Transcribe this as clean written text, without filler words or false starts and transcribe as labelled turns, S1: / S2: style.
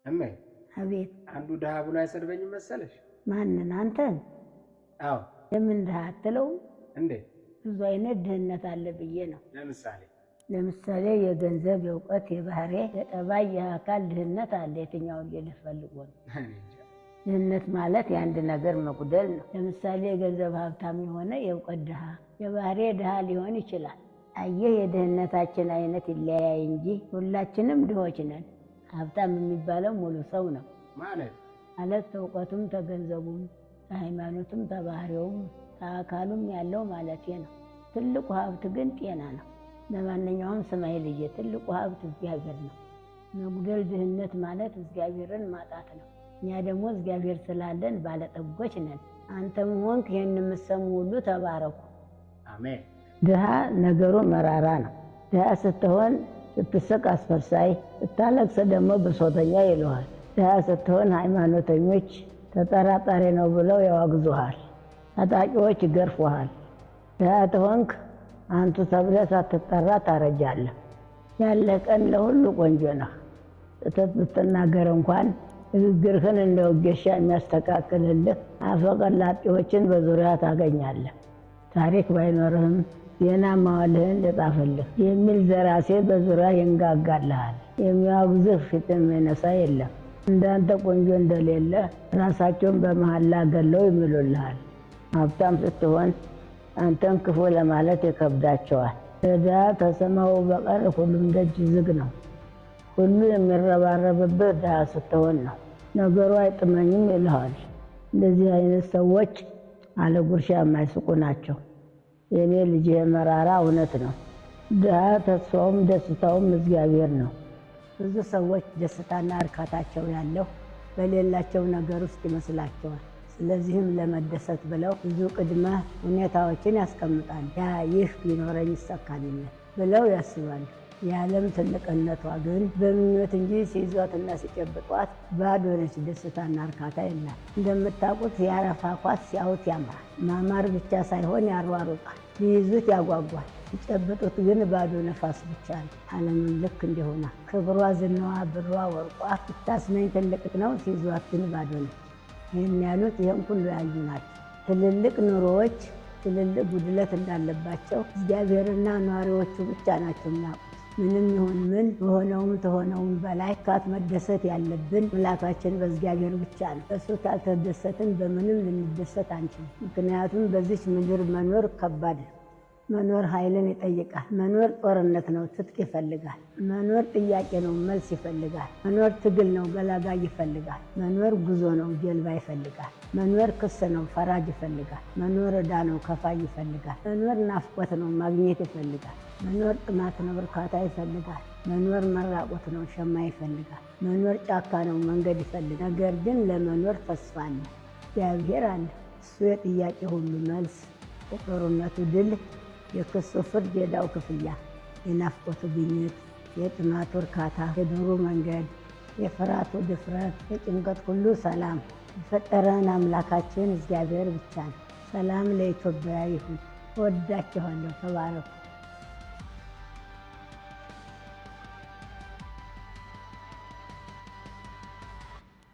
S1: እሜ
S2: አቤት።
S1: አንዱ ድሃ ብሎ አይሰድበኝም መሰለሽ?
S2: ማንን? አንተን?
S1: አዎ።
S2: ለምን ድሃ አትለውም?
S1: እንዴ?
S2: ብዙ አይነት ድህነት አለ ብዬ ነው።
S1: ለምሳሌ
S2: የገንዘብ፣ የእውቀት፣ የባህሪ፣ የጠባይ፣ የአካል ድህነት አለ። የትኛውን ልልህ ፈልጎ ነው? ድህነት ማለት የአንድ ነገር መጉደል ነው። ለምሳሌ የገንዘብ ሀብታም የሆነ የእውቀት ድሃ፣ የባህሪ ድሃ ሊሆን ይችላል። አየህ፣ የድህነታችን አይነት ይለያይ እንጂ ሁላችንም ድሆች ነን። ሀብታም የሚባለው ሙሉ ሰው ነው ማለት ተእውቀቱም ተገንዘቡም ተሃይማኖቱም ተባህሪውም ተአካሉም ያለው ማለት ነው። ትልቁ ሀብት ግን ጤና ነው። ለማንኛውም ስማይ ልጄ፣ ትልቁ ሀብት እግዚአብሔር ነው። መጉደል ድህነት ማለት እግዚአብሔርን ማጣት ነው። እኛ ደግሞ እግዚአብሔር ስላለን ባለጠጎች ነን። አንተም ሆንክ ይህን የምትሰሙ ሁሉ ተባረኩ።
S1: አሜን።
S2: ድሃ ነገሩ መራራ ነው። ድሃ ስትሆን ስትስቅ አስፈሳይ፣ ስታለቅስ ደግሞ ብሶተኛ ይለዋል። ድሃ ስትሆን ሃይማኖተኞች ተጠራጣሪ ነው ብለው ያዋግዙሃል። ታጣቂዎች ይገርፉሃል። ድሃ ትሆንክ አንቱ ተብለህ ሳትጠራ ታረጃለህ። ያለ ቀን ለሁሉ ቆንጆ ነህ። ስህተት ብትናገር እንኳን ንግግርህን እንደ ወጌሻ የሚያስተካክልልህ አፈቀላጤዎችን በዙሪያ ታገኛለህ። ታሪክ ባይኖርህም ዜና ማዋልህን የጻፈልህ የሚል ደራሲ በዙሪያ ይንጋጋልሃል። የሚያወግዝህ ፊትን የሚነሳ የለም። እንዳንተ ቆንጆ እንደሌለ ራሳቸውን በመሐላ ገለው ይምሉልሃል። ሀብታም ስትሆን አንተን ክፉ ለማለት ይከብዳቸዋል። ለድሃ ከሰማው በቀር ሁሉም ደጅ ዝግ ነው። ሁሉ የሚረባረብብህ ድሃ ስትሆን ነው። ነገሩ አይጥመኝም ይልሃል። እንደዚህ አይነት ሰዎች አለ ጉርሻ የማይስቁ ናቸው። የኔ ልጅ መራራ እውነት ነው። ድሃ ተስፋውም ደስታውም እግዚአብሔር ነው። ብዙ ሰዎች ደስታና እርካታቸው ያለው በሌላቸው ነገር ውስጥ ይመስላቸዋል። ስለዚህም ለመደሰት ብለው ብዙ ቅድመ ሁኔታዎችን ያስቀምጣል። ይህ ቢኖረኝ ይሳካልኛል ብለው ያስባሉ። የዓለም ትልቅነቷ ግን በምኞት እንጂ ሲይዟትና ሲጨብጧት ባዶ ነች። ደስታና እርካታ የላት። እንደምታውቁት የአረፋ ኳስ ሲያዩት ያምራል። ማማር ብቻ ሳይሆን ያሯሩጣል። ሊይዙት ያጓጓል። ሲጨብጡት ግን ባዶ ነፋስ ብቻ ነው። ዓለምን ልክ እንዲሆና ክብሯ፣ ዝናዋ፣ ብሯ፣ ወርቋ ስታስመኝ ትልቅ ነው። ሲይዟት ግን ባዶ ነች። ይህን ያሉት ይህን ሁሉ ያዩ ናቸው። ትልልቅ ኑሮዎች ትልልቅ ጉድለት እንዳለባቸው እግዚአብሔርና ነዋሪዎቹ ብቻ ናቸው የሚያውቁት። ምንም ይሁን ምን በሆነውም ተሆነውም በላይ ካት መደሰት ያለብን አምላካችን በእግዚአብሔር ብቻ ነው። በእሱ ካልተደሰትን በምንም ልንደሰት አንችልም። ምክንያቱም በዚች ምድር መኖር ከባድ ነው። መኖር ኃይልን ይጠይቃል። መኖር ጦርነት ነው፣ ትጥቅ ይፈልጋል። መኖር ጥያቄ ነው፣ መልስ ይፈልጋል። መኖር ትግል ነው፣ ገላጋይ ይፈልጋል። መኖር ጉዞ ነው፣ ጀልባ ይፈልጋል። መኖር ክስ ነው፣ ፈራጅ ይፈልጋል። መኖር ዕዳ ነው፣ ከፋይ ይፈልጋል። መኖር ናፍቆት ነው፣ ማግኘት ይፈልጋል። መኖር ጥማት ነው፣ እርካታ ይፈልጋል። መኖር መራቆት ነው፣ ሸማ ይፈልጋል። መኖር ጫካ ነው፣ መንገድ ይፈልጋል። ነገር ግን ለመኖር ተስፋ አለ፣ እግዚአብሔር አለ። እሱ የጥያቄ ሁሉ መልስ፣ የጦርነቱ ድል፣ የክሱ ፍርድ፣ የዕዳው ክፍያ፣ የናፍቆቱ ግኝት፣ የጥማቱ እርካታ፣ የዱሩ መንገድ፣ የፍርሃቱ ድፍረት፣ የጭንቀት ሁሉ ሰላም የፈጠረን አምላካችን እግዚአብሔር ብቻ ነው። ሰላም ለኢትዮጵያ ይሁን። እወዳችኋለሁ። ተባረኩ።